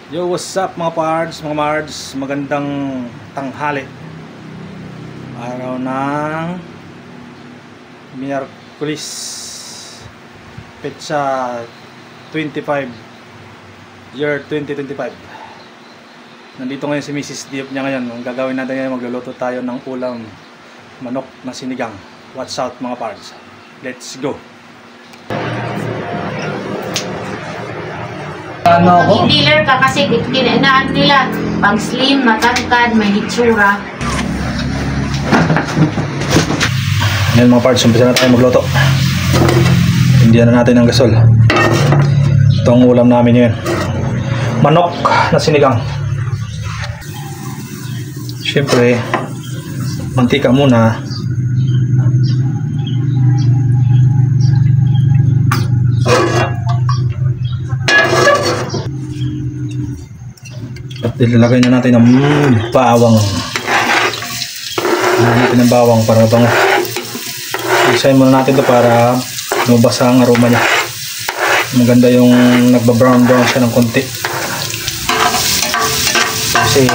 Yo, what's up mga pards, mga mards? Magandang tanghali. Araw ng Miyerkules, petsa 25, year 2025. Nandito ngayon si Mrs. Diop niya ngayon. Ang gagawin natin ngayon, magluluto tayo ng ulam manok na sinigang. Watch out mga pards. Let's go. Maging dealer ka kasi kinaan nila pag slim, matangkad, may hitsura. Ngayon mga parts, umpisa na tayo magluto. Hindihan na natin ang gasol. Ito ang ulam namin ngayon. Manok na sinigang. Siyempre, mantika muna. At ilalagay na natin ang bawang. Natin ang bawang para bango. Isahin muna natin ito para lumabas ang aroma niya. Maganda yung nagba-brown siya ng konti. Kasi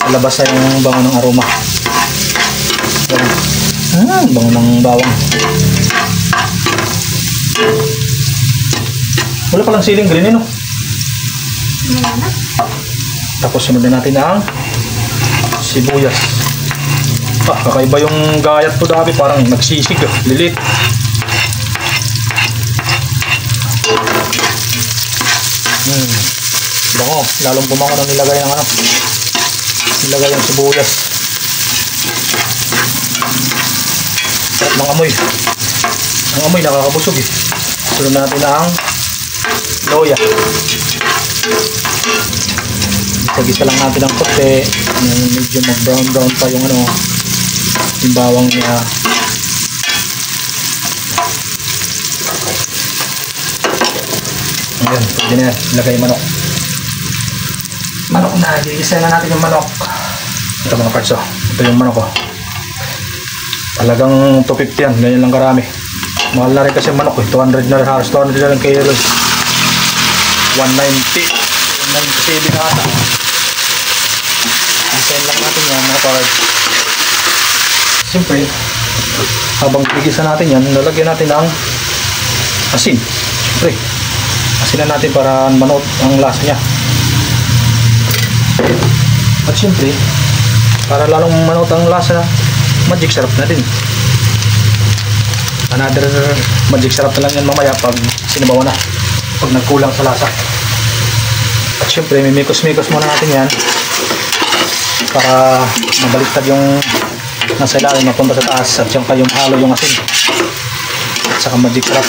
labas na yung bango ng aroma. Bango ng bawang. Wala palang siling green no? Tapos sunod na natin ang sibuyas. Kakaiba yung gayat ko dati, parang nagsisig, lilit. Bango, lalong bumango nang nilagay ng nilagay yung sibuyas. At ng amoy. Ang amoy nakakabusog eh. Sunod na natin ang loya. Isa-gisa lang natin ang kote. Medyo mag-brown pa yung yung bawang niya. Ayan, pwede na yan. Ilagay yung manok. Manok na. Gigisa na natin yung manok. Ito mga parts. Ito yung manok ko. Talagang 250 yan. Ganyan lang karami. Mahal na rin kasi yung manok. 200 na rin. Halos 200 na rin kilo. 190. 197 na ata. Isayin lang natin yan mga parts. Siyempre, habang gigisa natin yan, lalagyan natin ng asin. Siyempre, asinan natin para manood ang lasa niya. At siyempre, para lalong manood ang lasa, magic syrup natin. Another magic syrup na lang yan mamaya pag sinabawan na, pag nagkulang sa lasa. At siyempre, mimikos-mikos muna natin yan para mabaliktad yung nasa ilalim mapunta sa taas at yung halo yung asin at saka magic syrup.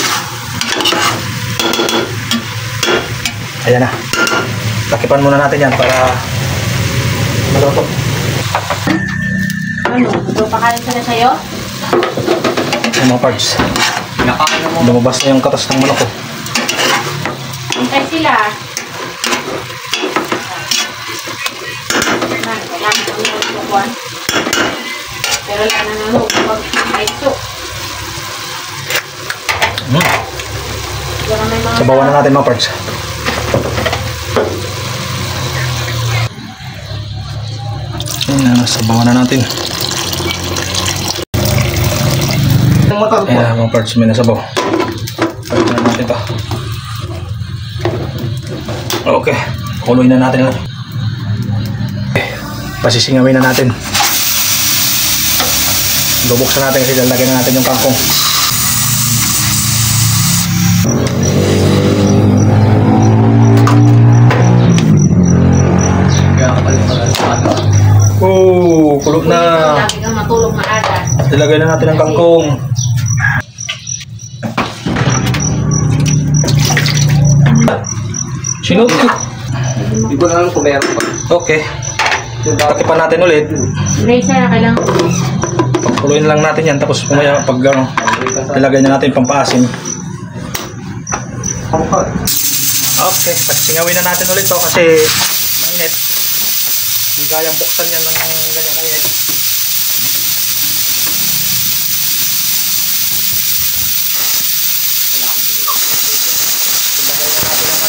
Ayan na, takipan muna natin yan para maluto. Pakain ka na sa'yo? Yung mga parts, lumabas na yung katas ng manok ko. Hintay sila. Pero lang na nalog pag may soup. Sabawan na natin mga parts. Sabawan na natin. Ayan mga parts, may nasabaw. Pagod na natin ito. Okay, kuloy na natin. Pasisingawin na natin. Bubuksan natin kasi lalagyan na natin yung kangkong. Oh, kulog na. Lagi kang matulog maaga. Ilagay na natin ang kangkong. Sinug. Iba na lang kung meron pa. Okay. Takipan natin ulit. Brace na kailangan. Pagkuloyin lang natin yan. Tapos kumaya pag ilagay na natin pampaasim. Okay. Pasingawin na natin ulit to kasi mainit. Hindi kayang buksan yan ng ganyan kainit. Ilagay na natin ang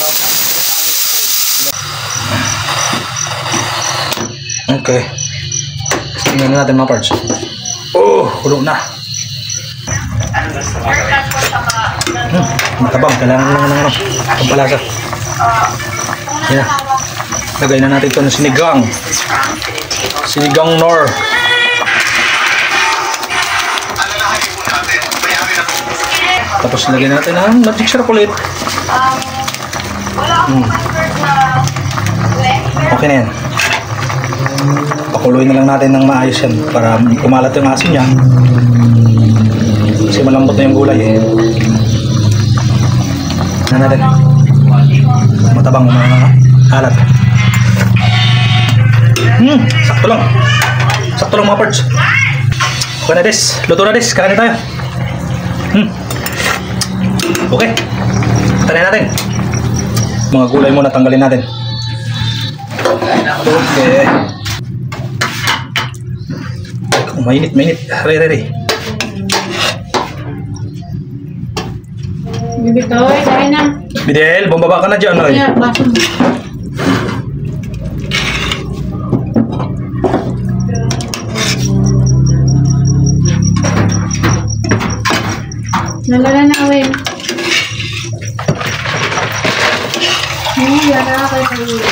Okay. Tingnan natin mga parts. Oh, kulo na. Matabang. Kailangan lang ng pampalasa. Yan na. Lagay na natin ito ng sinigang. Sinigang Nor. Tapos lagyan natin ang magic syrup ulit. Okay na yan. Pakuloy na lang natin ng maayos yan para kumalat yung asin niya. Kasi malambot na yung gulay eh. Na natin. Matabang mga alat. Sakto lang. Sakto lang mga parts. Okay na des. Luto na des. Kakain tayo. Okay. Tanin natin. Mga gulay muna tanggalin natin. Okay. Mainit. Re. Bibitoy, kain na. Bidel, bumaba ka na dyan. Oy. Kaya, baso mo. Nalala na, Awen. Yara ka sa iyo.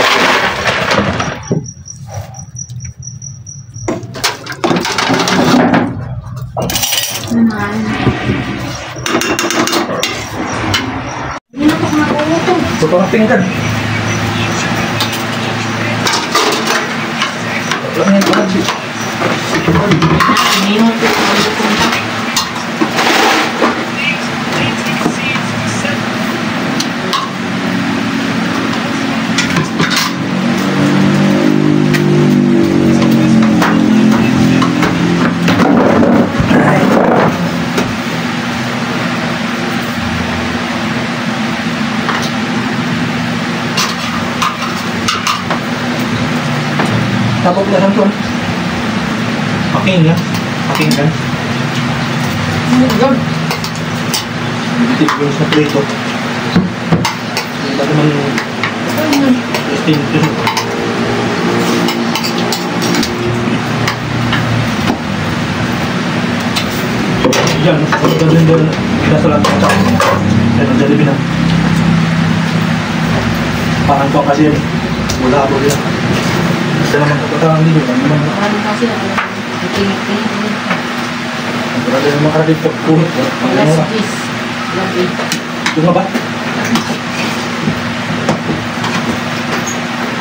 Hindi na ako nakauutong. Tuto ng pinggan. Wala nga yung palagi. Hindi mo ito nakauutong pa. Tapos na lang ito. Paking yan. Paking yan. Yun. Tip yung sa prito. Hindi naman yung testing ito. Diyan. Doon. Nasa lang ang chak. Yan ang Jollibee na. Parang ko kasi yan. Wala ako yan. Kasi naman kapatang dito. Ano kasi ako? Itingit-tingit. Wala yung makaradit pag kumit. Last kiss. Lapit. Ito nga ba?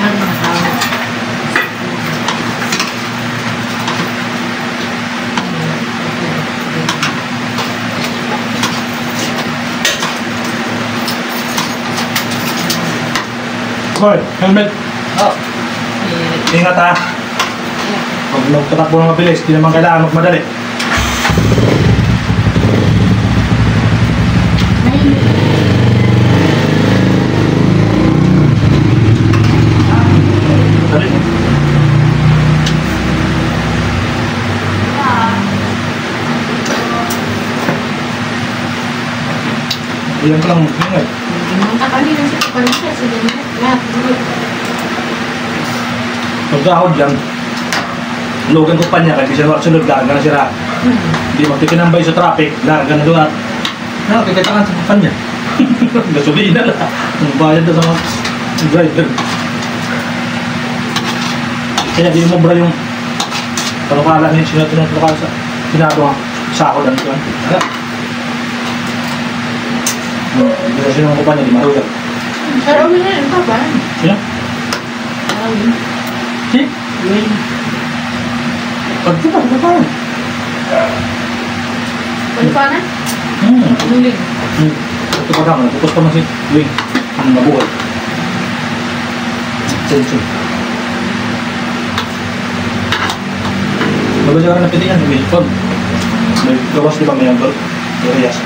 Ano nakawa? Hoy, helmet. Oh. Ingat ha. Pag nagtatakbo ng mabilis, di naman kailangan magmadali. Dali. Iyan ko lang ingay. Ang kanina sa kapanisya, sa ganyan. Lahat. Pagkahod yan, lugan ko pa niya, kasi siya sunod, larga na sira. Hindi magtikinambay sa traffic, larga na doon at nakakitakaan sa kapan niya. Gasolina na. Ang bayad na sa mga driver. Kaya di mo bra yung palukala niya, sinatun ng palukala sa sinado ang sako lang ito. Hindi na siya ng kapan niya, di marugan. Sarawin na yung papa. Sino? Sarawin. Si? Win. Pagkita, pagkita. Palipanan? Nuling. Ito pa lang, tapos pa man si Wing. Ang mabuhay. Sensor. Maganda ka rin na pwede yan, may phone. May gawas di ba may number? Reyes.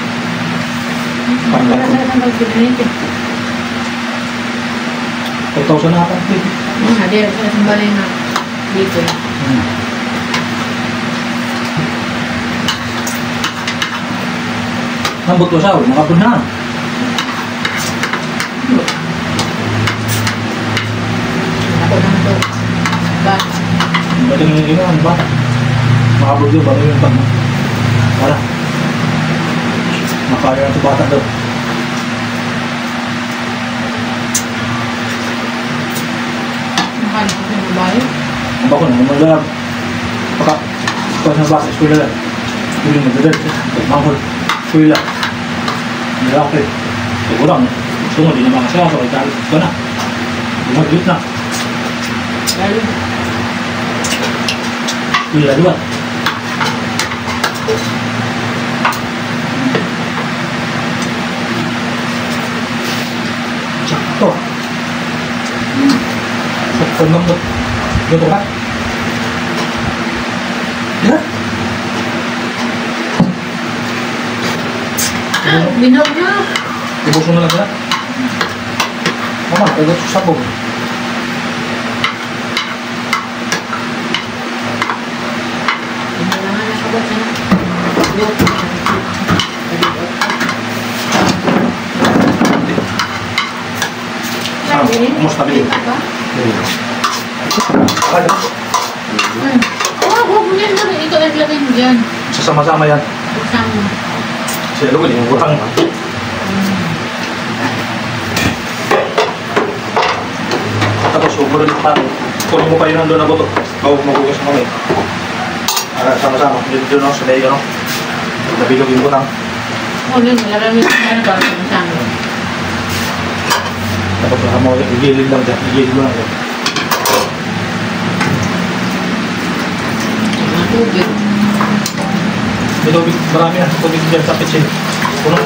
Wala sa lang mag-donate. 4,000 na ako. Hadir sa balay na dito. Nambot ko siya, makapunan. Ako naman to. Ba? Pwede nyo yung ano ba? Makabog yung bago yung pag mo. Para. Makaya na ito bata daw. Nakalimutan ko na ba yun? Ang bako na, maglalab. Baka, ikaw sa basa, eskwela lang. Hindi mo dadal. Manghol. Eskwela. Malaki. Sigurang. Gusto mo, di na mga siya. So, italit ka na. Bumaglit na. Lalo. Eskwela, di ba? Sakto. Sakto lambot. Dito ka? Ya? Binog na. Ibos mo na lang na. Mama, kaya ito sabog. Kailangan na sabot na. Yok. Kumusta bilhin? Kaya, Huwag mo yan. Ikaw naglagay mo dyan. sasama-sama yan. Isang Sila lugan, yung kurang. Tapos, ubro dito pa. Kunin mo pa yun nandun na buto. Bago magugas mo kami. Sama-sama. Dito no, sa daig ano. Nabilog yung kurang. yun. Nilagay mo yan. Bago mo isang. Tapos, baka mo, igilid lang dyan. Igilid mo lang dyan. Tubig. May tubig, marami na tubig dyan sa pitsin. Puno.